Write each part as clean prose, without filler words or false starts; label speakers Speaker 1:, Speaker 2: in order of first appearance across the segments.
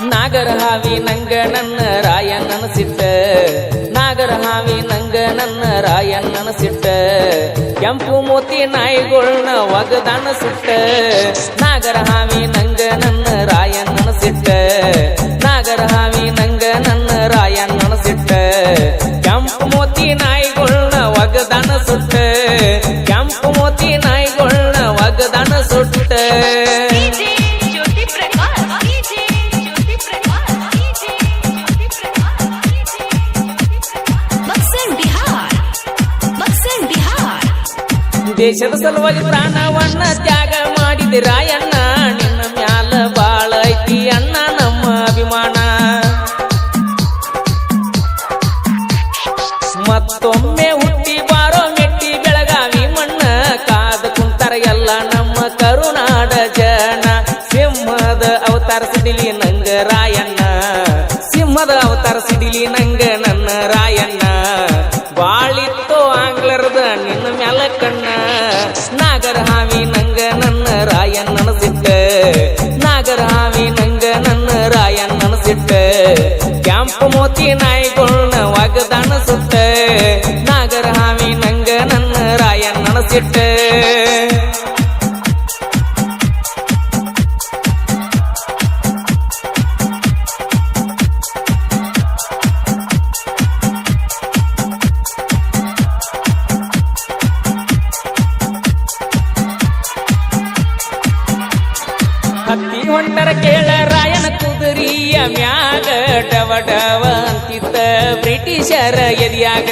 Speaker 1: ನಾಗರ ಹಾವಿ ನಂಗ ನನ್ನ ರಾಯಣ್ಣನ ಸಿಟ್ಟ ನಾಗರ ಹಾವಿ ನಂಗ ನನ್ನ ರಾಯಣ್ಣನ ಸಿಟ್ಟ ಕೆಂಪು ಮೋತಿ ನಾಯಿಗಳನ್ನ ಒಗದಾನ ಸುಟ್ಟ ನಾಗರ ಹಾವಿ ನಂಗ ನನ್ನ ರಾಯಣ್ಣನ ಸಿಟ್ಟ ನಾಗರ ಹಾವಿ ನಂಗ ನನ್ನ ರಾಯಣ್ಣನ ಸಿಟ್ಟ ಕೆಂಪು ಮೋತಿ ನಾಯಿಗಳನ್ನ ಒಗದಾನ ಸುಟ್ಟ ಕೆಂಪು ಮೋತಿ ನಾಯಿಗಳನ್ನ ಒಗದಾನ ಸುಟ್ಟ ದೇಶದ ಸಲುವಾಗಿ ಪ್ರಾಣವನ್ನ ತ್ಯಾಗ ಮಾಡಿದ ರಾಯಣ್ಣ ನಿನ್ನ ಮ್ಯಾಲ ಬಾಳ ಐತಿ ಅಣ್ಣ ನಮ್ಮ ಅಭಿಮಾನ ಮತ್ತೊಮ್ಮೆ ಹುಟ್ಟಿ ಬಾರೋ ಮೆಟ್ಟಿ ಬೆಳಗಾವಿ ಮಣ್ಣ ಕಾದ ಕುಂತರ ಎಲ್ಲ ನಮ್ಮ ಕರುನಾಡ ಜನ ಸಿಂಹದ ಅವತಾರ ಸಿಡಿಲಿ ನಂಗ ರಾಯಣ್ಣ ಸಿಂಹದ ಅವತಾರ ಸಿಡಿಲಿ ನಂಗ ನನ್ನ ರಾಯಣ್ಣ ಬಾಳಿತ್ತು ಆಂಗ್ಲರದ ನಿನ್ನ ಮ್ಯಾಲ ಕಣ್ಣ ನಾಗರ ಹಾವಿ ನಂಗ ನನ್ನ ರಾಯಣ್ಣನ ಸಿಟ್ಟ ನಾಗರ ಹಾವಿ ನಂಗ ನನ್ನ ರಾಯಣ್ಣನ ಸಿಟ್ಟ ಕೆಂಪು ಮೋತಿ ನಾಯಿಗಳನ್ನ ಒಗದಾನ ಸುಟ್ಟ ನಾಗರ ಹಾವಿ ನಂಗ ನನ್ನ ರಾಯಣ್ಣನ ಸಿಟ್ಟ ಹತ್ತಿ ಹೊಂಟರ ಕೇಳ ರಾಯನ ಕುದುರಿಯ ಮ್ಯಾಗ ಡವ ಡವ ಅಂತಿದ್ದ ಬ್ರಿಟಿಷರ ಎದಿಯಾಗ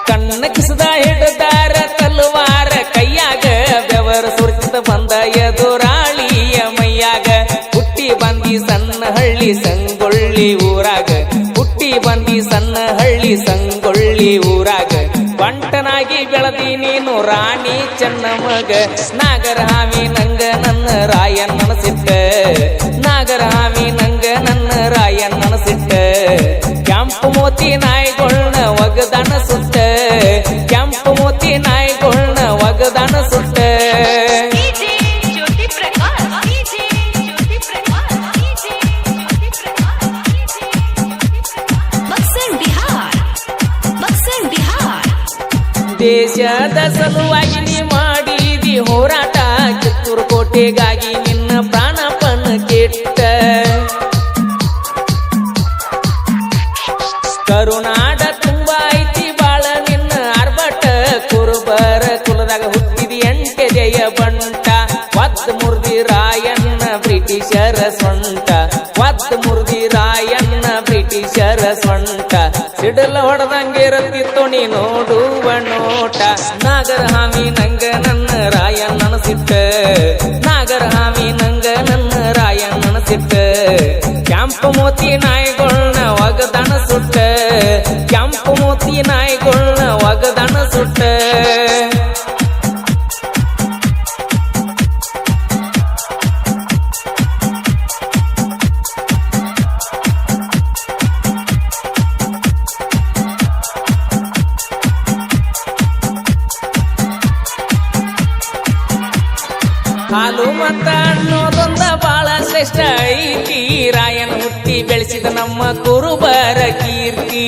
Speaker 1: ಕಣ್ಣ ಕಿಸದ ಹಿಡದಾರ ತಲವಾರ ಕೈಯಾಗ ಬೆವರ ಸುರಿತ ಬಂದ ಎದುರಾಳಿಯ ಮೈಯಾಗ ಹುಟ್ಟಿ ಬಂದಿ ಸಣ್ಣ ಹಳ್ಳಿ ಸಂಗೊಳ್ಳಿ ಊರಾಗ ಹುಟ್ಟಿ ಬಂದಿ ಸಣ್ಣ ಹಳ್ಳಿ ಸಂಗೊಳ್ಳಿ ಊರಾಗ ಬಂಟನಾಗಿ ಬೆಳದಿ ನೀನು ರಾಣಿ ಚೆನ್ನಮಗ ನಾಗರ ಹಾವಿ ನಂಗ ನನ್ನ ರಾಯಣ್ಣನ ಸಿಟ್ಟ ನಾಗರ ಹಾವಿ ನಂಗ ನನ್ನ ರಾಯಣ್ಣನ ಸಿಟ್ಟ ಕೆಂಪು ಮೋತಿ ನಾಯಿಗಳನ್ನ ಒಗದಾನ ಸುಟ್ಟ ಕೆಂಪು ಮೋತಿ ನಾಯಿಗಳನ್ನ ಒಗದಾನ ಸುಟ್ಟ ದೇಶದ ಸಲುವಾಗಿ ನೀ ಮಾಡಿದಿ ಹೋರಾಟ ಕಿತ್ತೂರು ಕೋಟೆಗಾಗಿ ನಿನ್ನ ಪ್ರಾಣಪಣ ಕೆಟ್ಟ ಕರುನಾಡ ತುಂಬಾ ಐತಿ ಬಾಳ ನಿನ್ನ ಆರ್ಭಟ ಕುರುಬರ ಕುಲದಾಗ ಹುಟ್ಟಿದಿ ಎಂಟೆದೆಯ ಬಂಟ ಒತ್ತು ಮುರ್ದಿ ರಾಯಣ್ಣ ಬ್ರಿಟಿಷರ ಸೊಂಟ ಒತ್ತು ಮುರ್ದಿ ರಾಯಣ್ಣ ಬ್ರಿಟಿಷರ ಸೊಂಟ ಸಿಡಲ ಹೊಡೆದಂಗಿರತ್ತಿತ್ತು ನೀ ನೋಡುವ ನೋಟ ನಾಗರ ಹಾವಿ ನಂಗ ನನ್ನ ರಾಯಣ್ಣನ ಸಿಟ್ಟ ನಾಗರ ಹಾವಿ ನಂಗ ನನ್ನ ರಾಯಣ್ಣನ ಸಿಟ್ಟ ಕೆಂಪು ಮೋತಿ ನಾಯಿಗಳನ್ನ ಒಗದಾನ ಸುಟ್ಟ ಕೆಂಪು ಮೋತಿ ನಾಯಿಗಳನ್ನ ಒಗದಾನ ಸುಟ್ಟ ಹಾಲು ಮತ ಅನ್ನೋದೊಂದ ಬಾಳ ಶ್ರೇಷ್ಠ ಐತಿ ರಾಯನ ಹುಟ್ಟಿ ಬೆಳೆಸಿದ ನಮ್ಮ ಕುರುಬರ ಕೀರ್ತಿ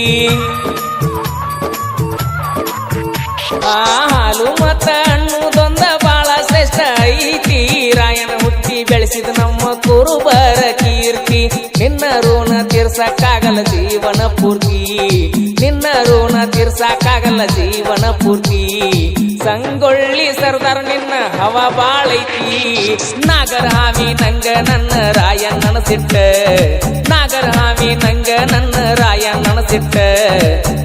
Speaker 1: ಆ ಹಾಲು ಮತ ಅನ್ನೋದೊಂದ ಬಾಳ ಶ್ರೇಷ್ಠ ಐತಿ ರಾಯನ ಹುಟ್ಟಿ ಬೆಳೆಸಿದ ನಮ್ಮ ಕುರುಬರ ಕೀರ್ತಿ ನಿನ್ನ ಋಣ ತೀರ್ಸಕ್ಕಾಗಲ್ಲ ಜೀವನ ಪೂರ್ತಿ ನಿನ್ನ ಋಣ ತೀರ್ಸಕ್ಕಾಗಲ್ಲ ಜೀವನ ಪೂರ್ತಿ ಸಂಗೊಳ್ಳಿ ಸರ್ದಾರ್ ನಿನ್ನ ಹವ ಬಾಳೈತಿ ನಾಗರ ಹಾವಿ ನಂಗ ನನ್ನ ರಾಯಣ್ಣನ ಸಿಟ್ಟ ನಾಗರ ಹಾವಿ ನಂಗ ನನ್ನ ರಾಯಣ್ಣನ ಸಿಟ್ಟ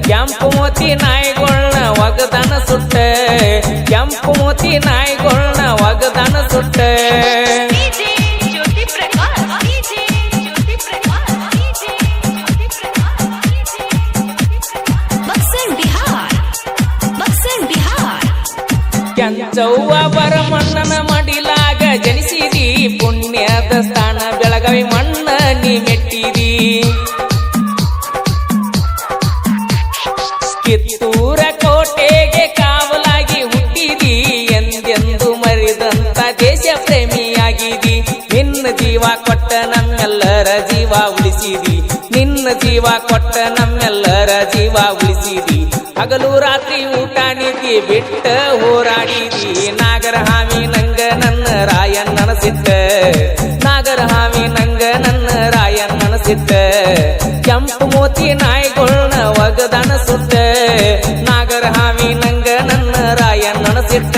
Speaker 1: ಕೆಂಪು ಮೋತಿ ನಾಯಿಗಳನ್ನ ಒಗದಾನ ಸುಟ್ಟ ಕೆಂಪು ಮೋತಿ ನಾಯಿಗಳನ್ನ ಒಗದಾನ ಸುಟ್ಟ ಕೆಂಚವ್ವ ಬರಮಣ್ಣನ ಮಡಿಲಾಗ ಜನಿಸಿದಿ ಪುಣ್ಯದ ಸ್ಥಾನ ಬೆಳಗಾವಿ ಮಣ್ಣ ನೀ ಮೆಟ್ಟಿದಿ ಕಿತ್ತೂರ ಕೋಟೆಗೆ ಕಾವಲಾಗಿ ಹುಟ್ಟಿದಿ ಎಂದೆಂದು ಮರಿದಂತ ಆಗಿದಿ ನಿನ್ನ ಜೀವ ಕೊಟ್ಟ ನಮ್ಮೆಲ್ಲರ ಜೀವ ಉಳಿಸಿದಿ ನಿನ್ನ ಜೀವ ಕೊಟ್ಟ ನಮ್ಮೆಲ್ಲರ ಜೀವ ಉಳಿಸಿದಿ ಹಗಲು ರಾತ್ರಿ ಊಟ ನಿದ್ದೆ ಬಿಟ್ಟ ಹೋರಾಡಿದಿ ನಾಗರ ಹಾವಿ ನಂಗ ನನ್ನ ರಾಯಣ್ಣನ ಸಿಟ್ಟ ನಾಗರ ಹಾವಿ ನಂಗ ನನ್ನ ರಾಯಣ್ಣನ ಸಿಟ್ಟ ಕೆಂಪು ಮೋತಿ ನಾಯಿಗೊಳ್ನ ಒಗದನ ಸುಟ್ಟ ನಾಗರ ಹಾವಿ ನಂಗ ನನ್ನ ರಾಯಣ್ಣನ ಸಿಟ್ಟ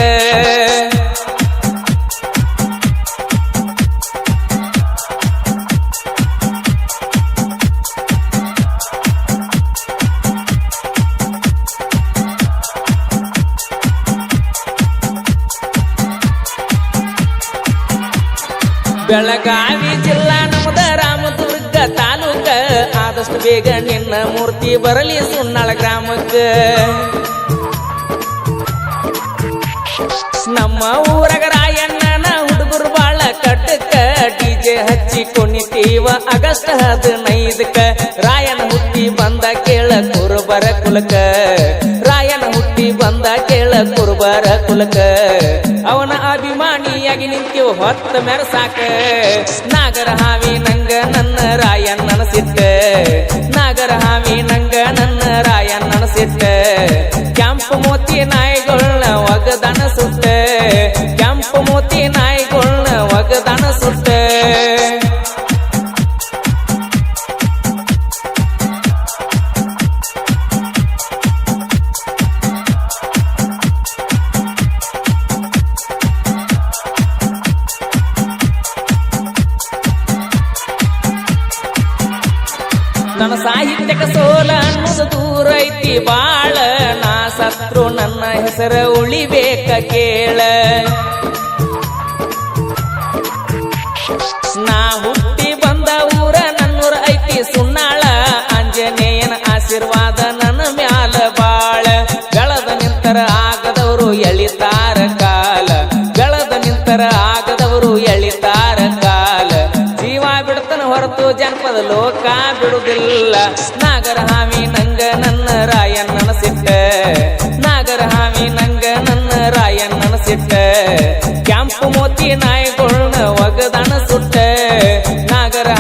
Speaker 1: ಬೆಳಗಾವಿ ಜಿಲ್ಲಾ ನಮ್ಮದ ರಾಮದುರ್ಗ ತಾಲೂಕ ಆದಷ್ಟು ಬೇಗ ನಿನ್ನ ಮೂರ್ತಿ ಬರಲಿ ಸುನ್ನಾಳ ಗ್ರಾಮಕ್ಕ ನಮ್ಮ ಊರಗ ರಾಯಣ್ಣನ ಹುಡುಗರು ಬಾಳ ಕಟ್ಟಕ್ಕ ಡಿಜೆ ಹಚ್ಚಿ ಕುಣಿತೀವ ಆಗಸ್ಟ್ 15ಕ್ಕ ರಾಯನ ಹುಟ್ಟಿ ಬಂದ ಕೇಳ ಕುರುಬರ ಕುಲಕ ರಾಯನ ಹುಟ್ಟಿ ಬಂದ ಕೇಳ ಕುರುಬರ ಕುಲಕ ಅವನ ಅಭಿಮಾನಿಯಾಗಿ ನಿಂತೀವ ಹೊತ್ತ ಮೆರಸಾಕ ನಾಗರ ಹಾವಿ ನಂಗ ನನ್ನ ರಾಯಣ್ಣನ ಸಿಟ್ಟ ನಾಗರ ಹಾವಿ ನಂಗ ನನ್ನ ರಾಯಣ್ಣನ ಸಿಟ್ಟ ಕೆಂಪು ಮೋತಿ ನಾಯಿಗೊಳ್ನ ಒಗದನ ಸುಟ್ಟ ಕೆಂಪು ಮೋತಿ ನಾಯಿಗೊಳ್ನ ಒಗದನ ಸುಟ್ಟ ನನ್ನ ಸಾಹಿತ್ಯಕ ಸೋಲ ಅನ್ನೋದು ದೂರ ಐತಿ ಬಾಳ ನಾ ಸತ್ರು ನನ್ನ ಹೆಸರ ಉಳಿಬೇಕ ಕೇಳ ನಾ ಹುಟ್ಟಿ ಬಂದ ಊರ ನನ್ನೂರ ಐತಿ ಸುನ್ನಾಳ ಆಂಜನೇಯನ ಆಶೀರ್ವಾದ ನನ್ನ ಮ್ಯಾಲ ಬಾಳ ಬೆಳದ ನಿಂತರ ಆಗದವರು ಎಳಿತಾರ ಕಾಲ ಬೆಳದ ನಿಂತರ ಆಗದವರು ಎಳಿತಾರ ಕಾಲ ಜೀವ ಬಿಡ್ತನ ಹೊರತು ಜನಪದ ಲೋಕ ಬಿಡುವುದಿಲ್ಲ ನಾಗರ ಹಾವಿ ನಂಗ ನನ್ನ ರಾಯಣ್ಣನ ಸಿಟ್ಟ ನಾಗರ ಹಾವಿ ನಂಗ ನನ್ನ ರಾಯಣ್ಣನ ಸಿಟ್ಟ ಕೆಂಪು ಮೋತಿ ನಾಯಿಗೊಳ್ನ ಒಗದನ ಸುಟ್ಟ ನಾಗರ